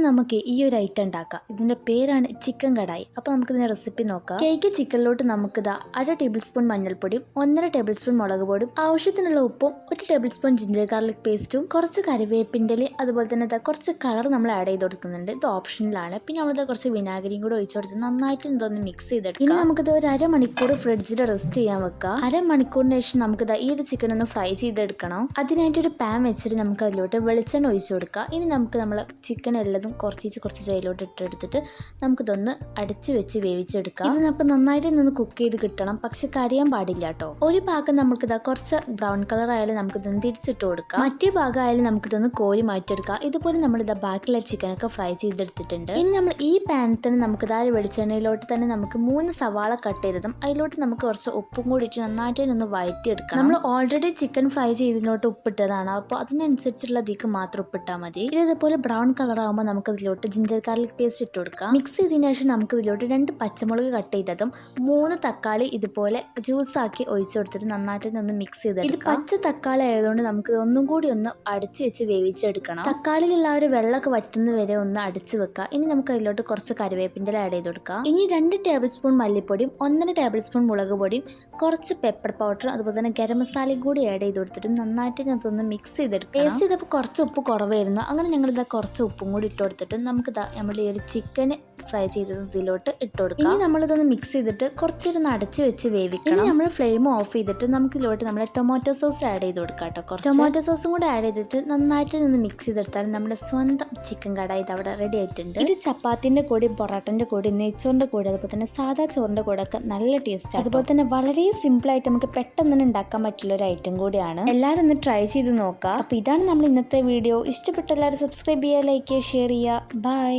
നമുക്ക് ഈ ഒരു ഐറ്റം ഉണ്ടാക്കാം. ഇതിൻ്റെ പേരാണ് ചിക്കൻ കടായി. അപ്പോൾ നമുക്കിതിൻ്റെ റെസിപ്പി നോക്കാം. കേക്ക് ചിക്കനിലോട്ട് നമുക്കിതാ 1/2 ടേബിൾ സ്പൂൺ മഞ്ഞൾപ്പൊടിയും 1.5 ടേബിൾ സ്പൂൺ മുളക് പൊടിയും ആവശ്യത്തിനുള്ള ഉപ്പും 1 ടേബിൾ സ്പൂൺ ജിഞ്ചർ ഗാർലിക് പേസ്റ്റും കുറച്ച് കറിവേപ്പിൻ്റെ അതുപോലെ തന്നെ കുറച്ച് കളർ നമ്മൾ ആഡ് ചെയ്ത് കൊടുക്കുന്നുണ്ട്. ഇത് ഓപ്ഷനിലാണ്. പിന്നെ നമ്മളിത് കുറച്ച് വിനാഗിരിയും കൂടെ ഒഴിച്ച് കൊടുത്ത് നന്നായിട്ട് ഇതൊന്ന് മിക്സ് ചെയ്തെടുക്കാം. ഇനി നമുക്കിത് ഒരു അരമണിക്കൂർ ഫ്രിഡ്ജിൽ റെസ്റ്റ് ചെയ്യാൻ വെക്കാം. അരമണിക്കൂറിന് ശേഷം നമുക്കിത് ഈ ഒരു ചിക്കൻ ഒന്ന് ഫ്രൈ ചെയ്തെടുക്കണം. അതിനായിട്ട് ഒരു പാൻ വെച്ചിട്ട് നമുക്ക് അതിലോട്ട് വെളിച്ചെണ്ണ ഒഴിച്ച് കൊടുക്കാം. ഇനി നമുക്ക് നമ്മൾ ചിക്കൻ എല്ലതും കുറച്ച് അതിലോട്ട് ഇട്ടെടുത്തിട്ട് നമുക്കിതൊന്ന് അടച്ച് വെച്ച് വേവിച്ചെടുക്കാം. ഇത് നമുക്ക് നന്നായിട്ട് നിന്ന് കുക്ക് ചെയ്ത് കിട്ടണം, പക്ഷെ കരിയാൻ പാടില്ല കേട്ടോ. ഒരു ഭാഗം നമുക്കിതാ കുറച്ച് ബ്രൗൺ കളർ ആയാലും നമുക്കിതൊന്ന് തിരിച്ചിട്ട് കൊടുക്കാം. മറ്റേ ഭാഗം ആയാലും നമുക്കിതൊന്ന് കോരി മാറ്റിയെടുക്കാം. ഇതുപോലെ നമ്മളിതാ ബാക്കിയുള്ള ചിക്കനൊക്കെ ഫ്രൈ ചെയ്തെടുത്തിട്ടുണ്ട്. ഇനി നമ്മൾ ഈ പാനിൽ തന്നെ നമുക്കിതാ വെളിച്ചെണ്ണയിലോട്ട് തന്നെ നമുക്ക് 3 സവാള കട്ട് ചെയ്തതും അതിലോട്ട് നമുക്ക് കുറച്ച് ഉപ്പും കൂടി ഇട്ട് നന്നായിട്ട് ഒന്ന് വഴറ്റിയെടുക്കണം. നമ്മൾ ഓൾറെഡി ചിക്കൻ ഫ്രൈ ചെയ്തതിലോട്ട് ഉപ്പിട്ടതാണ്, അപ്പോൾ അതിനനുസരിച്ചുള്ള അതിക്ക് മാത്രം ഉപ്പിട്ടാൽ മതി. ഇതേപോലെ ബ്രൗൺ കളർ ആകുമ്പോൾ നമുക്ക് ഇതിലോട്ട് ജിഞ്ചർ ഗാർലിക് പേസ്റ്റ് ഇട്ട് കൊടുക്കാം. മിക്സ് ചെയ്തതിനു ശേഷം നമുക്ക് ഇതിലോട്ട് 2 പച്ചമുളക് കട്ട് ചെയ്തതും 3 തക്കാളി ഇതുപോലെ ജ്യൂസ് ആക്കി ഒഴിച്ചു കൊടുത്തിട്ട് നന്നായിട്ട് ഒന്ന് മിക്സ് ചെയ്തെടുക്കാം. ഇത് പച്ച തക്കാളി ആയതുകൊണ്ട് നമുക്ക് ഒന്നും കൂടി ഒന്ന് അടച്ചു വെച്ച് വേവിച്ചെടുക്കണം. തക്കാളിയിലുള്ള ഒരു വെള്ളമൊക്കെ വറ്റുന്ന വരെ ഒന്ന് അടച്ചു വെക്കാം. ഇനി നമുക്ക് അതിലോട്ട് കുറച്ച് കറിവേപ്പിൻ്റെ ആഡ് ചെയ്ത് കൊടുക്കാം. ഇനി 2 ടേബിൾ സ്പൂൺ മല്ലിപ്പൊടിയും 1.5 ടേബിൾ സ്പൂൺ മുളക് പൊടിയും കുറച്ച് പെപ്പർ പൗഡർ അതുപോലെ തന്നെ ഗരം മസാലയും കൂടി ആഡ് ചെയ്ത് കൊടുത്തിട്ട് നന്നായിട്ട് ഇതൊന്ന് മിക്സ് ചെയ്തെടുക്കാം. ടേസ്റ്റ് ചെയ്തപ്പോൾ കുറച്ച് ഉപ്പ് കുറവായിരുന്നു. അങ്ങനെ ഞങ്ങളിതാ കുറച്ച് ഉപ്പും കൂടി ഇട്ട് കൊടുത്തിട്ട് നമുക്ക് നമ്മൾ ഈ ഒരു ചിക്കൻ ഫ്രൈ ചെയ്തത് ഇതിലോട്ട് ഇട്ട് കൊടുക്കാം. ഇനി നമ്മളിതൊന്ന് മിക്സ് ചെയ്തിട്ട് കുറച്ചൊരു അടച്ച് വെച്ച് വേവിക്കണം. ഇനി നമ്മൾ ഫ്ലെയിം ഓഫ് ചെയ്തിട്ട് നമുക്ക് ഇതിലോട്ട് നമ്മുടെ ടൊമാറ്റോ സോസ് ആഡ് ചെയ്ത് കൊടുക്കാം കേട്ടോ. കുറച്ച് ടൊമാറ്റോ സോസും കൂടെ ആഡ് ചെയ്തിട്ട് നന്നായിട്ട് ഒന്ന് മിക്സ് ചെയ്തെടുത്താൽ നമ്മുടെ സ്വന്തം ചിക്കൻ കടായി ഇത് അവിടെ റെഡി ആയിട്ടുണ്ട്. ഇത് ചപ്പാത്തിൻ്റെ കൂടി പൊറോട്ടൻ്റെ കൂടി നെയ്ച്ചോറിൻ്റെ കൂടി അതുപോലെ തന്നെ സാധാ ചോറിൻ്റെ കൂടെ ഒക്കെ നല്ല ടേസ്റ്റ്. അതുപോലെ തന്നെ വളരെ സിമ്പിളായിട്ട് നമുക്ക് പെട്ടെന്ന് തന്നെ ഉണ്ടാക്കാൻ പറ്റുള്ള ഒരു ഐറ്റം കൂടിയാണ്. എല്ലാവരും ഒന്ന് ട്രൈ ചെയ്ത് നോക്കാം. അപ്പോൾ ഇതാണ് നമ്മൾ ഇന്നത്തെ വീഡിയോ. ഇഷ്ടപ്പെട്ട എല്ലാവരും സബ്സ്ക്രൈബ് ചെയ്യുക, ലൈക്ക് ചെയ്യുക, ഷെയർ ചെയ്യുക. ബൈ.